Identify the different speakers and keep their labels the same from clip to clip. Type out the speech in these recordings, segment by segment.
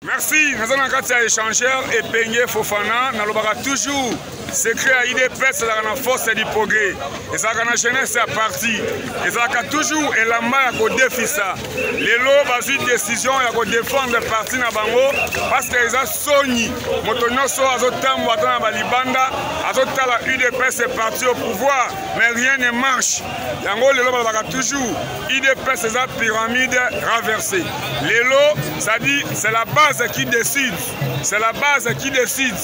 Speaker 1: Merci. Nous avons un échangeur et Peigné Fofana. Nous avons toujours secret à IDPS, c'est la force du progrès. Et ça, la jeunesse est partie. Et ça, toujours et la main à défier ça. Les lots, ont une décision à défendre le parti na bango parce qu'ils ont soni. Motonio so azotam watana balibanda, azota la UDPS est parti au pouvoir, mais rien ne marche. Yango les lots va toujours IDPS c'est la pyramide renversée. Les lots, ça dit c'est la base qui décide. C'est la base qui décide.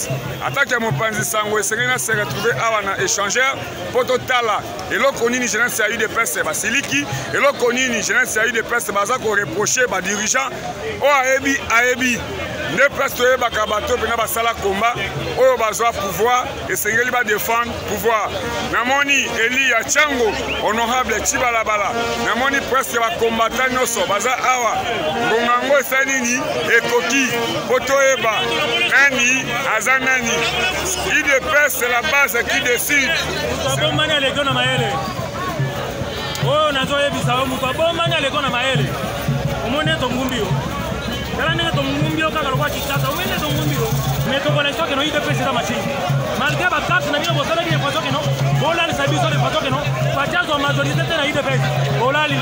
Speaker 1: Attaque mon panzi sango et Serena s'est retrouvé à un échangeur pour Totala. Et là qu'on y jeunesse a eu des pertes Basiliki. Et là qu'on y jeunesse a eu des pertes Baza qu'on reprochait bas dirigeant. Oh Aebi. Ne presque pas Kabato pena basala combat. Oh bazoa pouvoir et Sengeli va défendre pouvoir. Namoni Eli Achango honorable Chibalabala. Namoni presque va combattre noso baza awa. Bongango sanini et Koki Potoeba Nani Azanani. IDPS c'est la base qui décide. Oh nazoye bisao mukabo manya leko na maele. Omone tongumbio. Kala nene tongumbio kaka lokwa chikata. Omone tongumbio. Mais to connexion que no IDPS c'est la machine. Malgré ba carte na bien bosala bien façon que non. Bola ni sabiso de façon que non. Fatia zo majorité na IDPS. Bola li.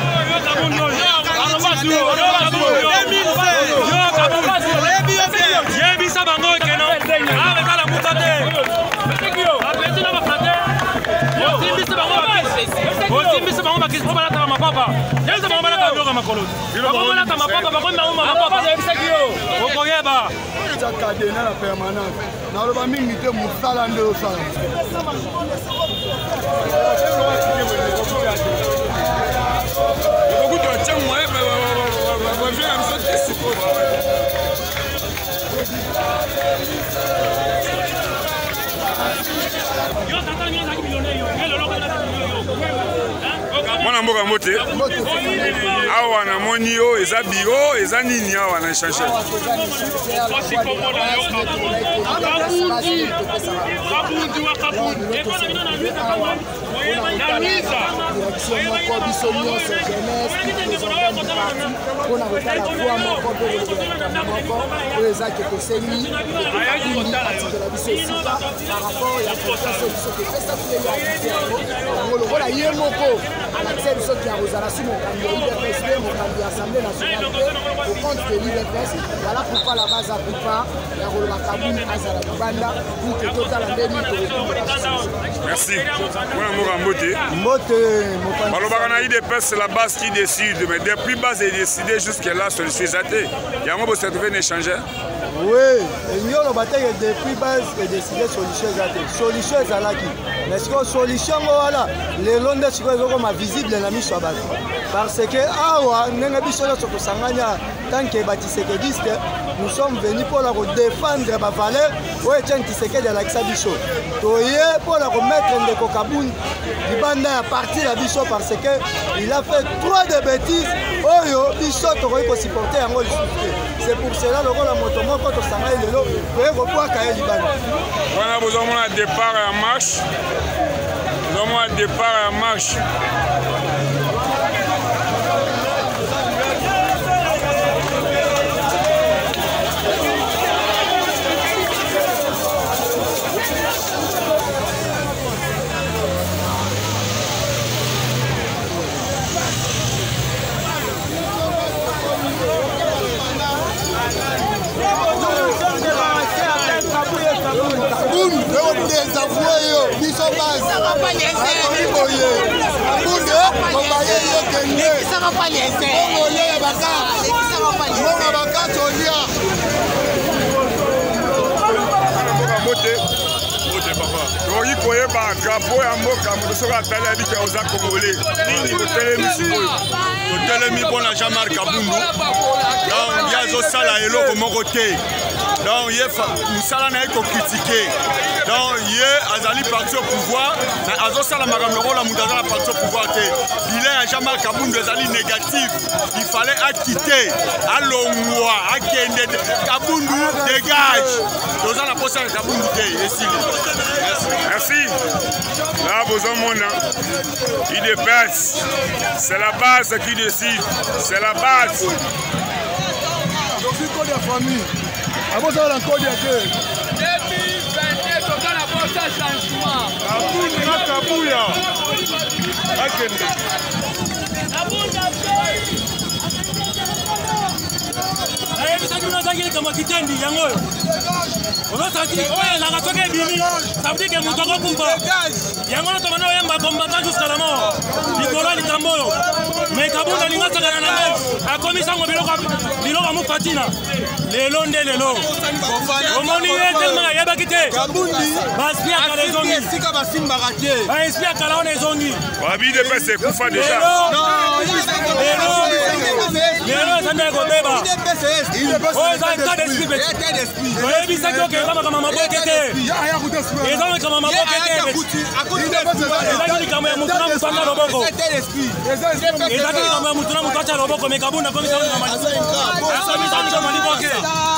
Speaker 1: Yebi sabango que non. Ah mais la mutate. Apeti na ba frate. Yebi sabango. Yebi sabango ba kiss ba la ma papa. Yebi sabango ba la ka makolo. Ba la ka ma papa ba ko na ma papa. Yebi sakio. Okoyeba.
Speaker 2: Cadena la permanence. Dans le mingi te musala ndo sala. Beaucoup de temps moi va faire un saut de support. Yo tata nyoza ki millionnaire yo. Ngelo lokala mwana mboka mote awa na moni yo eza biro eza nini awa na échange
Speaker 3: à l'accès de ceux qui arrosent à la suite, mon candidat IDPS, mon candidat Assemblée nationale, au compte de l'IDPS, voilà pourquoi la base a pris part, la Rola Kaboun, Azala Banda, pour que Total en 2000.
Speaker 1: Merci. Malobagana IDPS, c'est la base qui décide, mais depuis base est décidé jusque-là sur le sujet. Il y a un mot pour un échangeur.
Speaker 2: Oui, et nous, depuis base est décidé sur le sujet. Solution est à la qui. Mais ce que solution, voilà, les Londres sont visibles dans la mission. Parce que, tant que Batisekediste, nous sommes venus pour défendre ma valeur, pour la Laxabicho. Pour remettre de Kokaboun, du Banda à partir de la Bicho parce qu'il a fait trop de bêtises. Oyo, Bicho, tu aurais supporter un rôle. C'est pour cela que le rôle de Motomo, quand on s'en aille, il faut pouvoir cailler du Banda.
Speaker 1: On a besoin d'un départ en marche. Nous avons un départ en marche.
Speaker 4: donc musala na eko critiquer donc azali parti au pouvoir mais azosala makambo la mudazala parti au pouvoir te bilan ya Jean-Marc Kabundu ezali négatif il fallait quitter alongwa akende Kabundu dégage dans la poste de Kabundu te esili
Speaker 1: merci là besoin mon IDPS c'est la base qui décide c'est la base
Speaker 2: donc il faut des familles abosala na kodi ya te
Speaker 5: 2022 toza na posa changement
Speaker 4: kabundi na kabuya akende
Speaker 6: ayebisaki nazangi likambo kitendi yango oyo olosaki oyo elaka soki ebimi sabudike moto akokufa yango no tomana oyemba kombata jusqu'à la mort likolo ya likambo oyo me kabunda alingi asakana nango akomisango biloko ya mofatina lelo nde lelo omoni ye telema ayebaki te baspi akala ezongi baespi akala wana ezongi
Speaker 1: babide mpe sekufa deja
Speaker 6: lelo ezanda ekobeba oyo eza etat d'esprit oyebisaki okeza makambo maboke te eza makambo maboke te ezaki likambo ya motu na motu ata loboko ezaki likambo ya motu na motu ata loboko me kabunda komisakomisako maliboke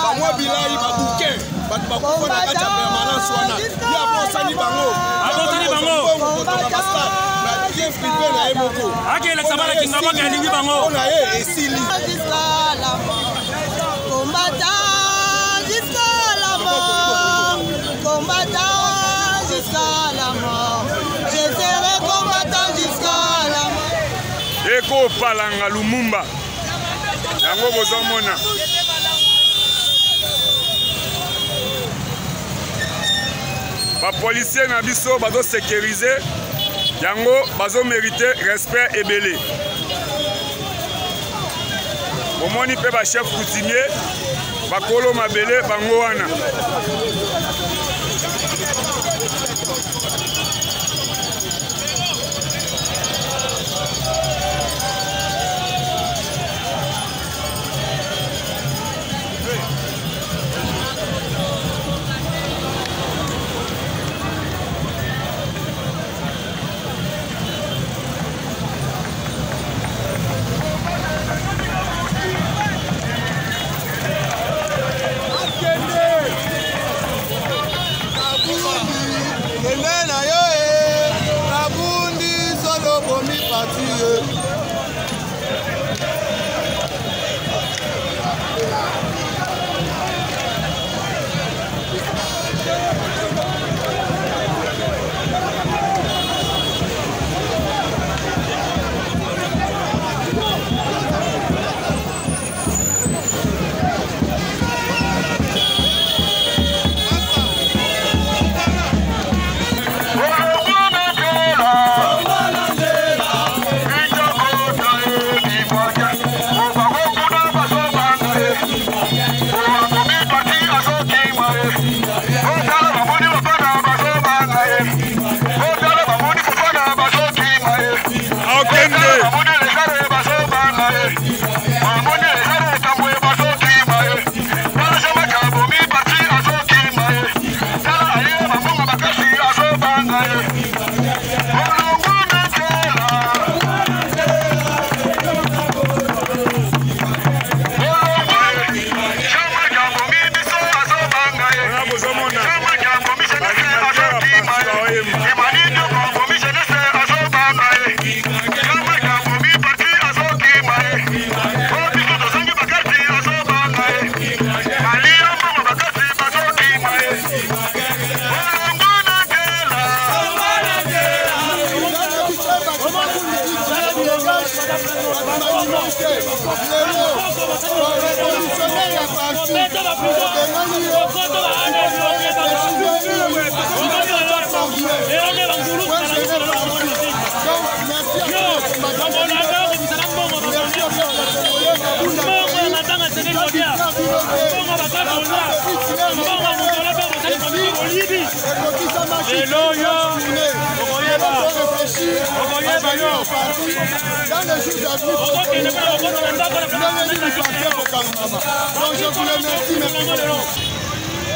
Speaker 4: bamwa bilai babuke bato bakufa na kati ya permanence wana ye abosani bango
Speaker 6: akelekisa balakinga boke alingi bango
Speaker 4: mpona ye esili
Speaker 7: Combattant jusqu'à la mort, je serai combattant jusqu'à la mort.
Speaker 1: Eko palanga Lumumba yango bozomona bapolisier na biso bazosécurize yango bazomérite respect ebele omoni mpe bachef coutumier bakolo mabele bango wana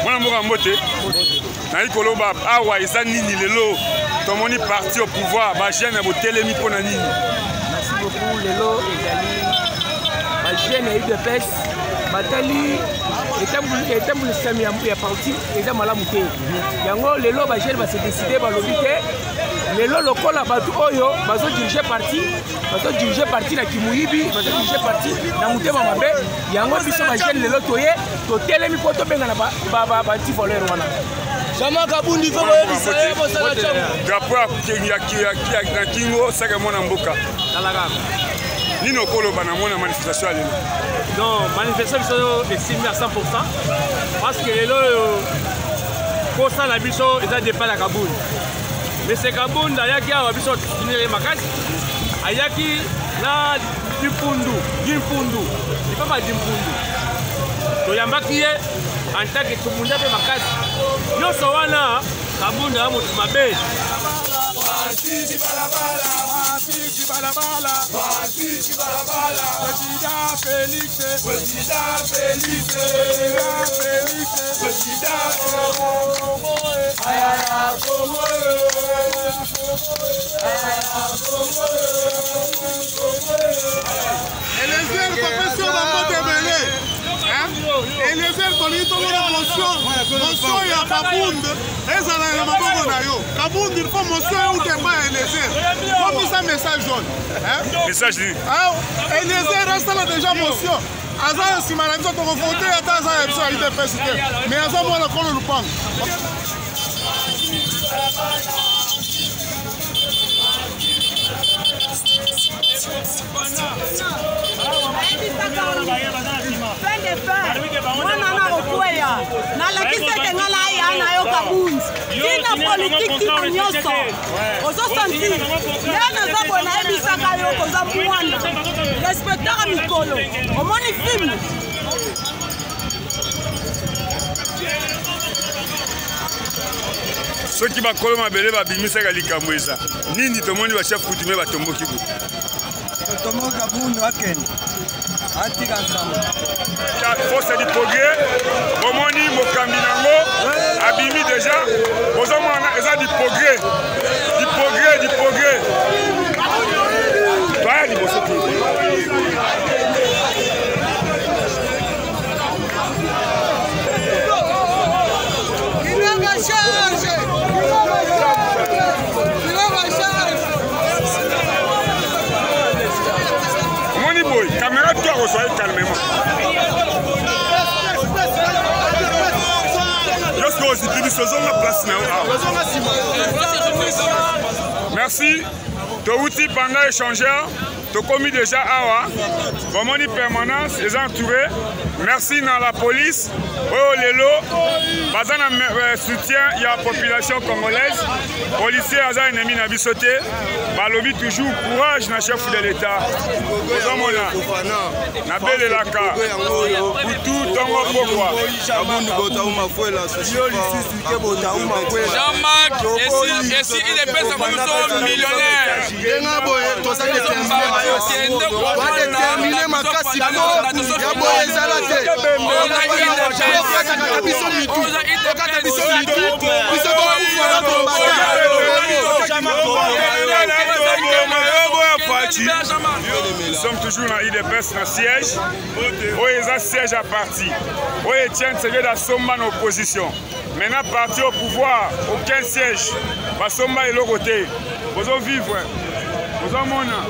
Speaker 1: mwana mboka mbote nayi koloba awa eza nini lelo tomoni parti au pouvoir bajeune ya botelemi mpona nini.
Speaker 3: Merci beaucoup. Lelo ezali bajeune ya UDPS batali etambulisami ya parti eza malamu te yango lelo bajeune base décide balobi te
Speaker 8: lelo lokola bato oyo bazodirige parti na kimuyibi bazodirige parti na motema mabe yango biso bajene lelo toye totelemi mpo tobengana banti voleur wana
Speaker 2: Jama Kabundi faut koyebisa ye bosala chamo
Speaker 1: drapeau ya kingo saka mona mboka nino koloba na mona manifestation lelo
Speaker 6: non manifestation biso esimi à 100% parce que lelo kosala biso eza départ ya Kabundi mais c'est Kabundi ayaki awa biso tinele makasi ayaki na dimpundu ipapa dimpundu toyambaki ye en tant que tumunda mpe makasi nyonso wana Kabundi ya motu mabe
Speaker 9: motion ya Kabundi ezala na maboko na yo Kabundi il faut motion utemba Eliezer komisa message jaune
Speaker 1: message ni
Speaker 9: Eliezer asala déjà motion aza nsima na biso tokovote ata aza ya biso ya UDPS te mais aza mwana kolo lupango
Speaker 7: mwana na kokwea nalakiseke nga na aya na yo Kabundi tina politike tina nyonso ozosanti nde naza boye nayebisaka yo koza mwana respectaka mikolo omoni filme
Speaker 1: soki bakolo mabele babimisaka likambo eza nini tomoni bachef coutume batomboki bo
Speaker 2: tomoka Kabundi akende atika nzambe
Speaker 1: force du progrès bomoni mokambi nango abimi déjà bozomona eza du progrès toya liboso caméra toi reçoit calmement. Merci. Touti pendant échangeur, tu commis déjà awa. Vraiment une permanence, les entourés. Merci dans la police. Oh lelo, bazan soutien il y a la population congolaise. Policiers azan ennemi na bisoté. Balobi toujours courage na chef de l'État. Ozomona. Na belle laka. Tout tongo pourquoi.
Speaker 5: Jean-Marc, et si il est pèse comme son millionnaire.
Speaker 1: Nous sommes toujours dans l'IDPS, dans le siège. Où ils ont siège à parti. Où ils tiennent siège dans Somba en opposition. Maintenant, parti au pouvoir, aucun siège. Parce que Somba est l'autre côté. Vous en vivre. Vous en mona.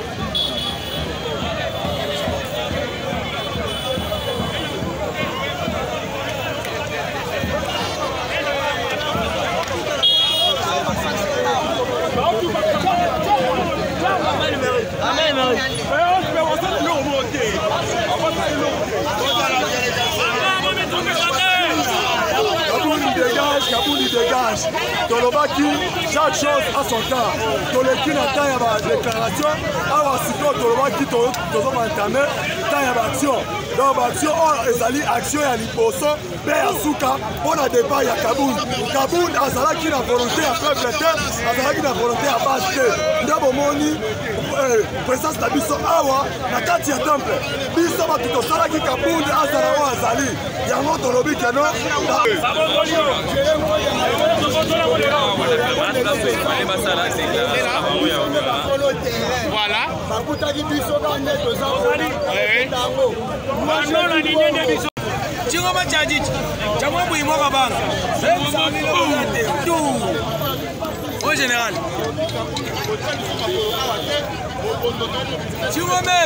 Speaker 2: Kabundi dégage. Tolobaki, chaque chose à son temps. Toleki na temps ya ba déclaration, awa siko tolobaki tozo entamé temps ya ba action. Donc ba action ezali action ya liboso pe ya suka pona débat ya Kabundi. Kabundi azalaki na volonté ya peuple te, azalaki na volonté ya base te. Ndabo moni présence na biso awa na kati ya temple. Biso ba tosalaki Kabundi azala wa azali. Yango tolobi keno.
Speaker 5: Voilà.
Speaker 8: général. Chiromé,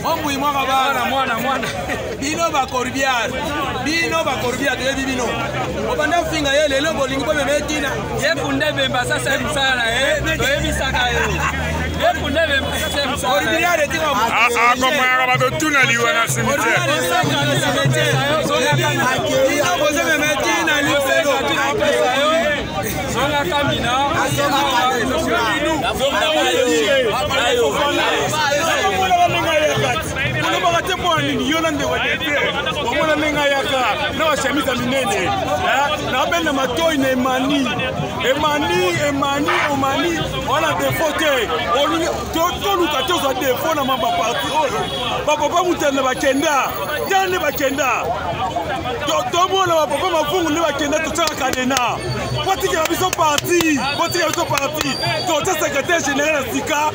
Speaker 8: Ombui mwana. Bino ba corbiar. Bino. Obanda finga ye lelo bolingi bo memetina. Ye kunde bemba sasa ebisana ebisaka yo. Ye kunde bemba sasa ebisana. Corbiar etinga.
Speaker 1: Akomanya bato tuna liwa na cimetière.
Speaker 8: Bino boze memetina lipelo. Zonga kamina.
Speaker 10: Omona nenga yaka na washamisa minene na benda matoi na emani wana défaut te toluka te ozwa défaut na mamba parti oyo bapapa mutane bakenda tane bakenda tomona bapapa mafungu nde bakenda totyaka kadena botikela biso parti tota secrétaire général ya sika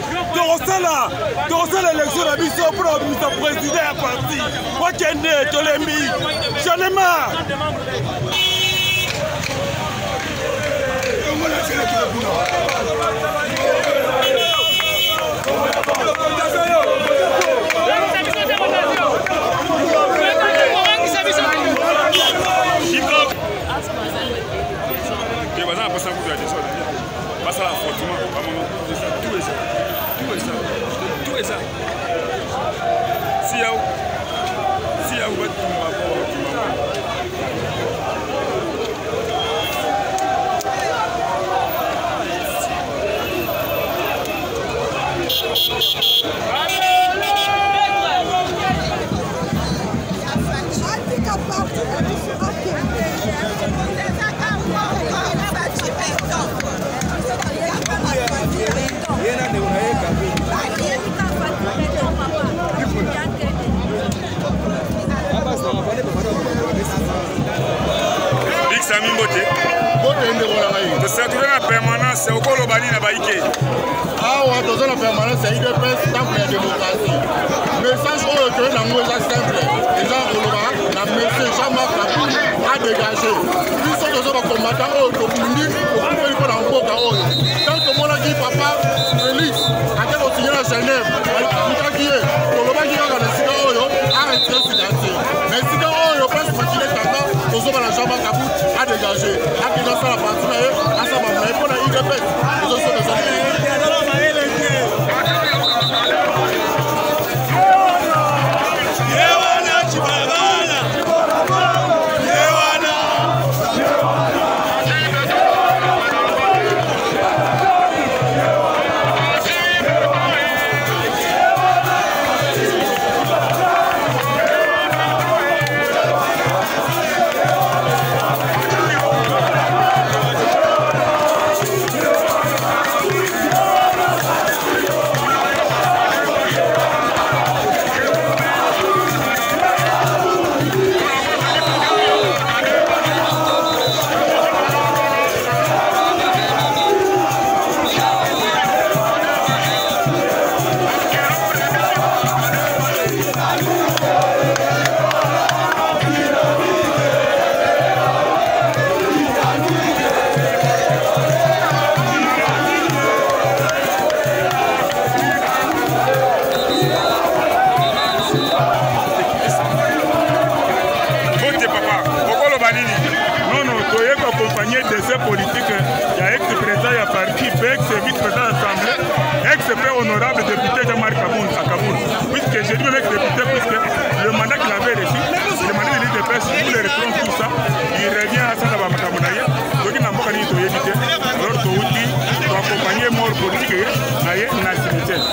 Speaker 10: tokosala élection na biso mpona babimisa président ya parti wakende tolembi janema
Speaker 1: permanence au Kolobani na Baïké.
Speaker 11: Ah ouais, dans la permanence, c'est une dépense temple de démocratie. Message au que la mouille est simple. Les gens au la message Jean-Marc Kaboul a dégagé. Ils sont dans un combattant au Burundi pour pouvoir faire un beau chaos. Tant que mon ami papa Félix a été au signé à Genève, il a dit Kolobani a gagné ce chaos, arrêtez ce silence. Mais ce chaos, presque fatigué tata, aux hommes à Jean-Marc Kaboul a dégagé. A dégagé la partie à sa maman. Pour la IDP, ils ont fait des années.
Speaker 1: Honorable député Jean-Marc Kaboul à Kaboul, puisque j'ai dit même député, puisque le mandat qu'il avait reçu, le mandat de l'IDPS, nous les reprenons tout ça, il revient à Sanda Bamakabonaye, donc il n'a pas gagné de éviter, alors Touti doit accompagner mort politique dans la cimetière.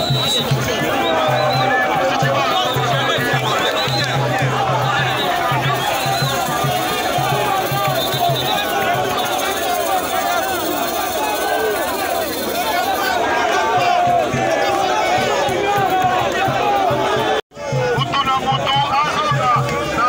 Speaker 11: Moto na moto azonga na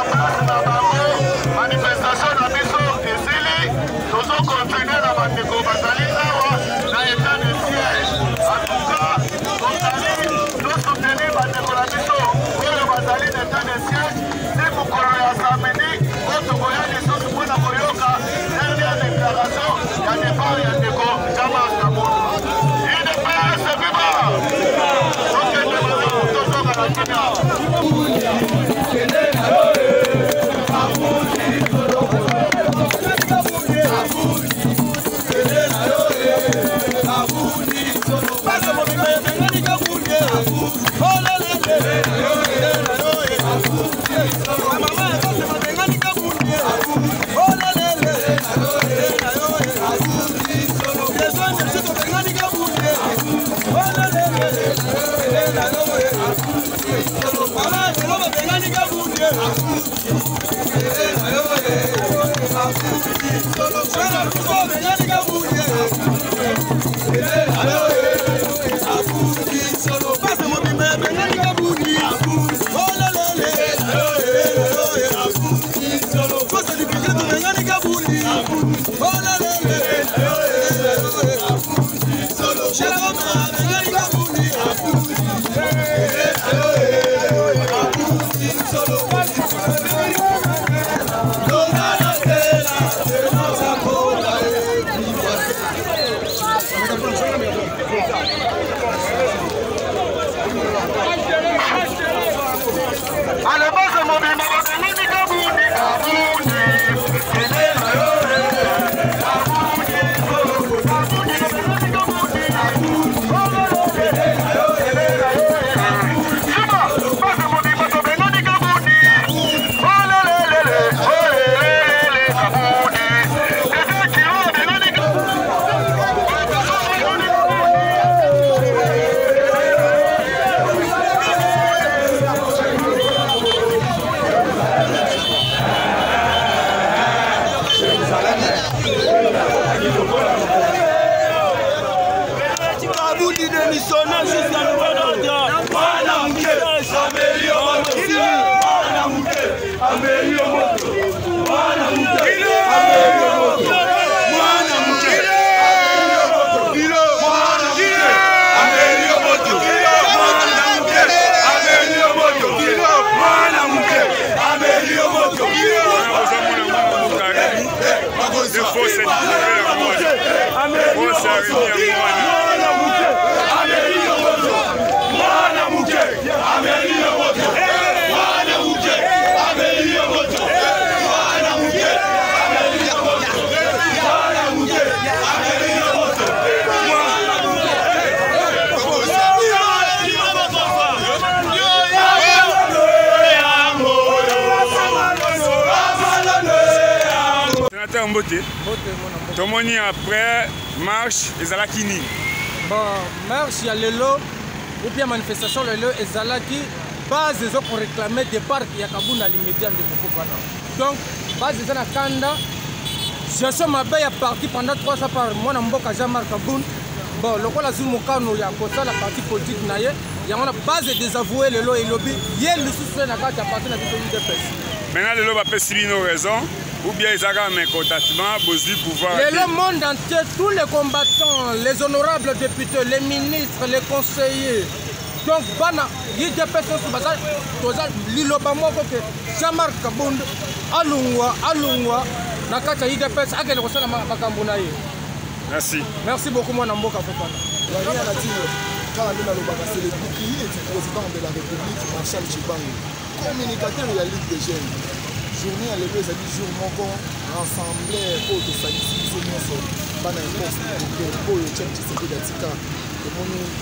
Speaker 1: Tomoni après marche ezalaki nini?
Speaker 12: Bon, marche ya lelo ou bien manifestation lelo ezalaki base ezo pour réclamer départ ya Kabunda l'immédiat de Fofana. Donc base ezana kanda gestion mabe ya parti pendant 3 ans par mwana mboka Jean-Marc Kabunda. Bon, lokola zumukano ya kosa la parti politique na ye yango na base désavoué lelo et lobby ye lisusu na kati ya parti na biso UDPS.
Speaker 1: Maintenant lelo ba pesi bino raison. Ou bien ils ont un mécontentement, besoin de pouvoir.
Speaker 12: Le monde entier, tous les combattants, les honorables députés, les ministres, les conseillers. Donc, il y a des personnes qui sont l'ilobamo que Jean-Marc Kabunda, Alungwa, Nakata IDPS, Agel Rosana Makambunaye.
Speaker 1: Merci.
Speaker 12: Merci beaucoup, mon Amboka Fofana.
Speaker 2: C'est le bouclier du président de la République, Marshal Chibangu, communicateur de la Ligue des Jeunes. Journée à l'église, c'est jour moko rassemblé pour tout ça ici c'est nyonso bana poste pour le chef Tshisekedi Datika le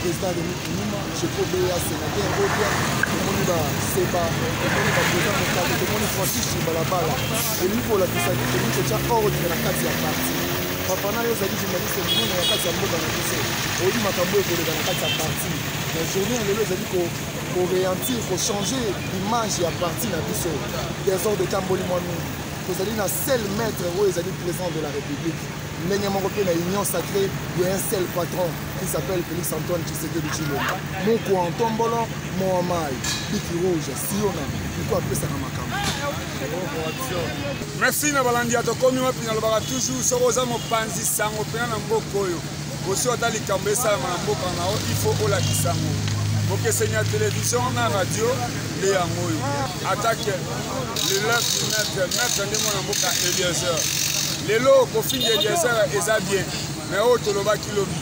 Speaker 2: président de Mikima je peux bien sénateur Obia le ba Seba le ba président Mokalo le Francis Chibalabala et lui pour la Tshisekedi de cha ordre de la carte ya parti papa na yo zali journaliste ni na carte ya mboka na biso oli makambo ko na carte ya parti la journée à l'église c'est pour réantir, pour changer l'image à partir de des ordres de Tamboli Mwami. Vous allez dans seul maître où ils allaient président de la République. L'Union européenne, l'Union sacrée, il y a un seul patron qui s'appelle Félix Antoine Tshisekedi Tshilombo. Mon coin Tombolo, mon amai, Biki Rouge, Siona, il faut appeler ça dans ma cam.
Speaker 1: Merci Nabalandi Atokomi, on toujours sur Osamo Panzi Sango, Pena Mbokoyo. Aussi, on a les Kambesa, il faut la Kisango. Pour que c'est une télévision, la radio, les amours. Attaque le 9 maître de mon amboka Eliezer. Les lots, au fin d'Eliezer, ils ont bien. Mais au Toloba Kilobi,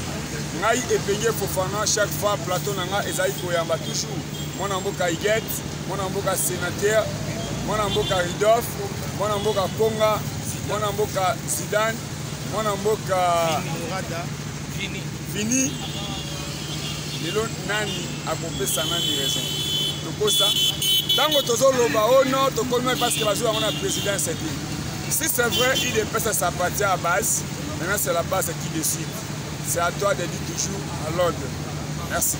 Speaker 1: Naï et Peñé Fofana, chaque fois, plateau Nanga, ils ont Koyamba toujours. Mon amboka Iguet, mon amboka sénateur, mon amboka Ridolf, mon amboka Konga, mon amboka Zidane, mon amboka Fini. Lelo nani akopesa nani raison tokosa tango tozoloba ono tokolma parce que bazwa na président c'est si c'est vrai il est pesa sa partie à base maintenant c'est la base qui décide c'est à toi de dire toujours à l'ordre merci.